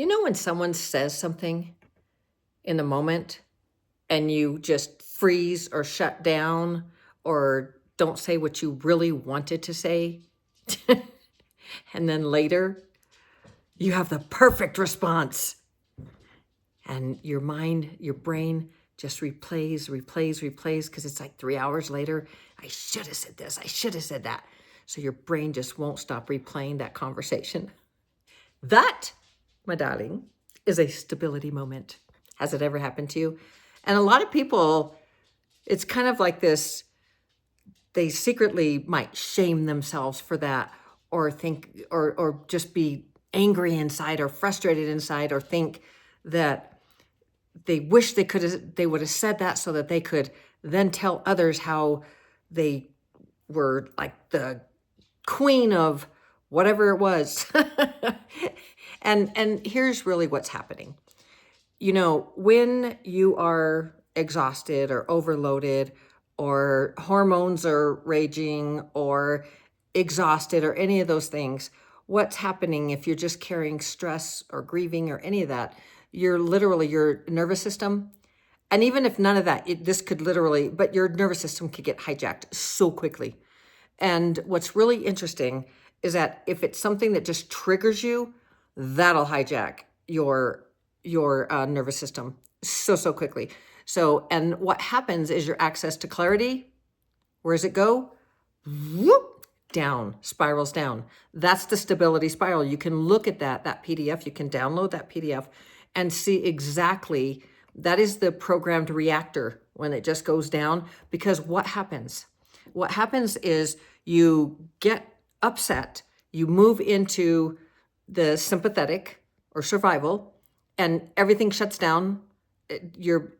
You know when someone says something in the moment and you just freeze or shut down or don't say what you really wanted to say? And then later you have the perfect response. And your mind, your brain just replays, because it's like 3 hours later. I should have said this. I should have said that. So your brain just won't stop replaying that conversation. That, my darling, is a stability moment. Has it ever happened to you? And a lot of people, it's kind of like this, they secretly might shame themselves for that, or think, or just be angry inside or frustrated inside, or think that they wish they would have said that so that they could then tell others how they were like the queen of whatever it was. And here's really what's happening. You know, when you are exhausted or overloaded, or hormones are raging, or exhausted, or any of those things, what's happening if you're just carrying stress or grieving or any of that, you're literally, your nervous system, and even if none of that, this could literally, but your nervous system could get hijacked so quickly. And what's really interesting is that if it's something that just triggers you, that'll hijack your nervous system so quickly. So, and what happens is your access to clarity, where does it go? Whoop, down, spirals down. That's the stability spiral. You can look at that PDF. You can download that PDF and see exactly, that is the programmed reactor when it just goes down. Because what happens? What happens is you get upset, you move into the sympathetic or survival, and everything shuts down. Your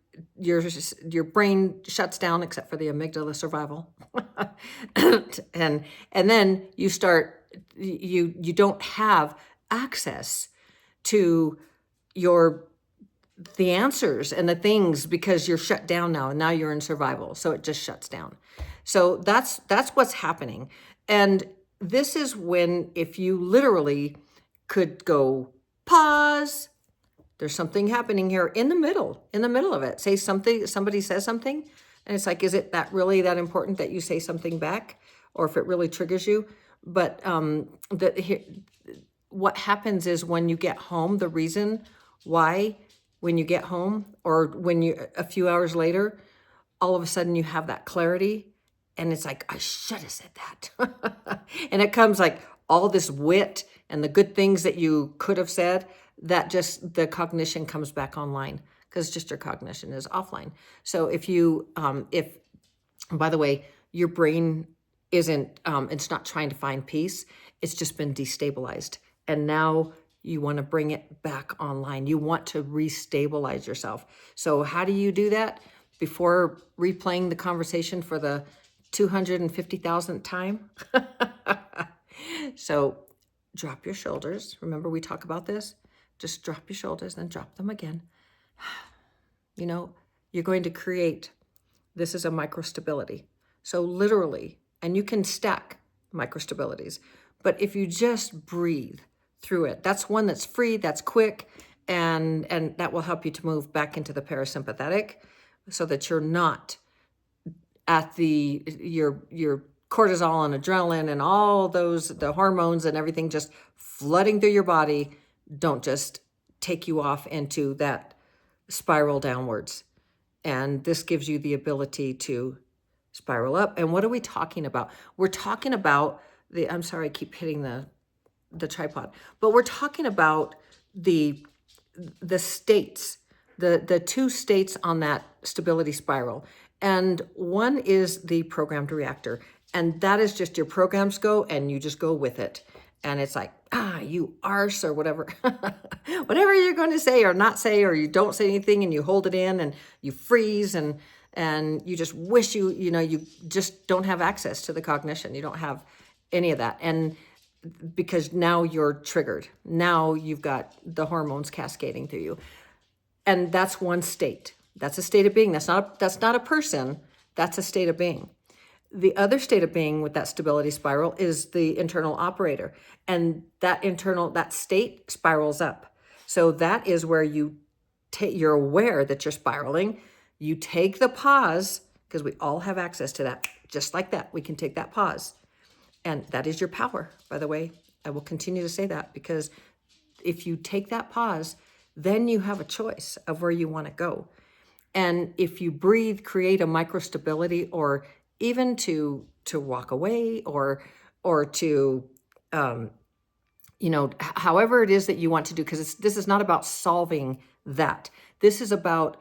brain shuts down except for the amygdala survival. and then you don't have access to the answers and the things, because you're shut down now, and now you're in survival. So it just shuts down. So that's what's happening. And this is when, if you literally could go pause, there's something happening here in the middle of it. Say something, somebody says something, and it's like, is it that really that important that you say something back, or if it really triggers you? But what happens is, when you get home, the reason why, when you get home, or when you, a few hours later, all of a sudden you have that clarity, and it's like, I should have said that. And it comes like all this wit and the good things that you could have said, that just, the cognition comes back online, because just your cognition is offline. So if you, by the way, your brain isn't, it's not trying to find peace. It's just been destabilized. And now you want to bring it back online. You want to restabilize yourself. So how do you do that? Before replaying the conversation for the 250,000th time. So drop your shoulders. Remember, we talk about this. Just drop your shoulders, then drop them again. You know, you're going to create, this is a microstability. So literally, and you can stack microstabilities, but if you just breathe through it, that's one that's free, that's quick, and that will help you to move back into the parasympathetic, so that you're not at your cortisol and adrenaline and all those, the hormones and everything just flooding through your body, don't just take you off into that spiral downwards. And this gives you the ability to spiral up. And what are we talking about? We're talking about I'm sorry, I keep hitting the tripod, but we're talking about the states, the two states on that stability spiral. And one is the programmed reactor. And that is just, your programs go and you just go with it. And it's like, you arse, or whatever, whatever you're going to say or not say, or you don't say anything and you hold it in and you freeze, and you just wish you just don't have access to the cognition. You don't have any of that. And because now you're triggered, now you've got the hormones cascading through you. And that's one state. That's a state of being. That's not a person. That's a state of being. The other state of being with that stability spiral is the internal operator. And that state spirals up. So that is where you're aware that you're spiraling. You take the pause, because we all have access to that. Just like that, we can take that pause. And that is your power, by the way. I will continue to say that, because if you take that pause, then you have a choice of where you want to go. And if you breathe, create a microstability, or even to walk away, or to however it is that you want to do, because this is not about solving that. This is about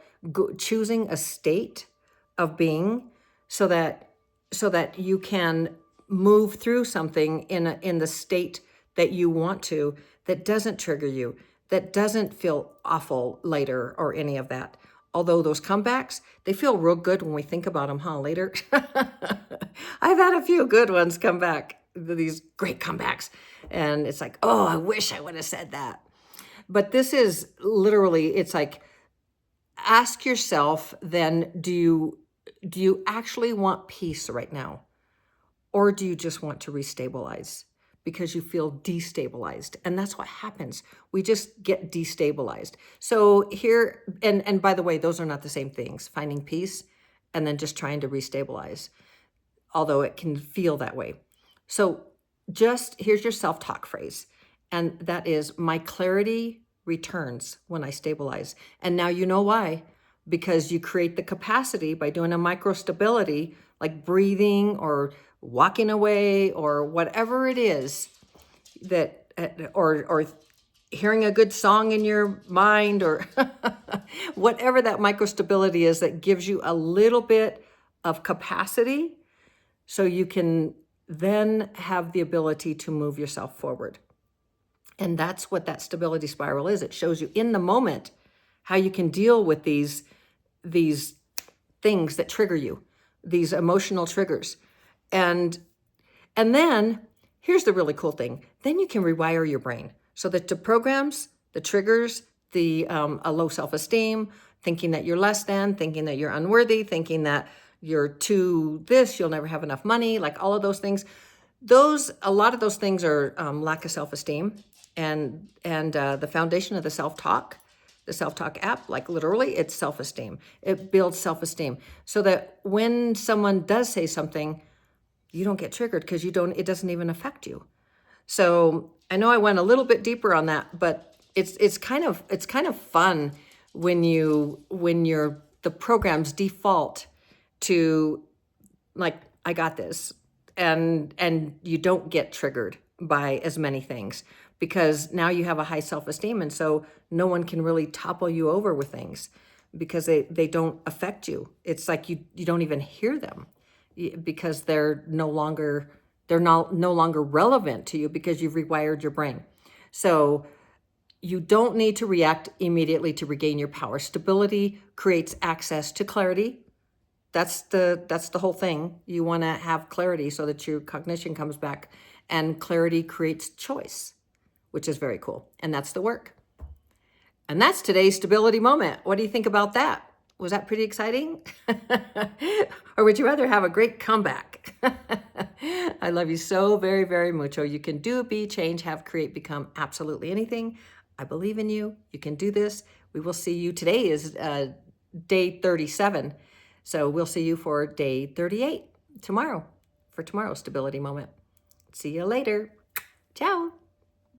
choosing a state of being so that you can move through something in the state that you want to, that doesn't trigger you, that doesn't feel awful later or any of that. Although those comebacks, they feel real good when we think about them, later. I've had a few good ones come back, these great comebacks. And it's like, oh, I wish I would have said that. But this is literally, it's like, ask yourself then, do you actually want peace right now? Or do you just want to restabilize because you feel destabilized? And that's what happens. We just get destabilized. So here, and by the way, those are not the same things, finding peace and then just trying to restabilize, although it can feel that way. So here's your self-talk phrase. And that is, my clarity returns when I stabilize. And now you know why. Because you create the capacity by doing a microstability, like breathing or walking away or whatever it is that, or hearing a good song in your mind, or whatever that microstability is that gives you a little bit of capacity, so you can then have the ability to move yourself forward. And that's what that stability spiral is. It shows you in the moment how you can deal with these things that trigger you, these emotional triggers. And then here's the really cool thing. Then you can rewire your brain so that the programs, the triggers, a low self-esteem, thinking that you're less than, thinking that you're unworthy, thinking that you're too this, you'll never have enough money, like all of those things. A lot of those things are lack of self-esteem, and the foundation of the self-talk app, like literally, it's self-esteem. It builds self-esteem so that when someone does say something, you don't get triggered because it doesn't even affect you. So I know I went a little bit deeper on that, but it's kind of fun when the programs default to, like, I got this, and you don't get triggered by as many things, because now you have a high self-esteem, and so no one can really topple you over with things because they don't affect you. It's like you don't even hear them because they're no longer relevant to you, because you've rewired your brain. So you don't need to react immediately to regain your power. Stability creates access to clarity. That's the whole thing. You want to have clarity so that your cognition comes back, and clarity creates choice, which is very cool. And that's the work. And that's today's stability moment. What do you think about that? Was that pretty exciting? Or would you rather have a great comeback? I love you so very, very mucho. You can do, be, change, have, create, become absolutely anything. I believe in you. You can do this. We will see you. Today is day 37. So we'll see you for day 38 tomorrow, for tomorrow's stability moment. See you later. Ciao.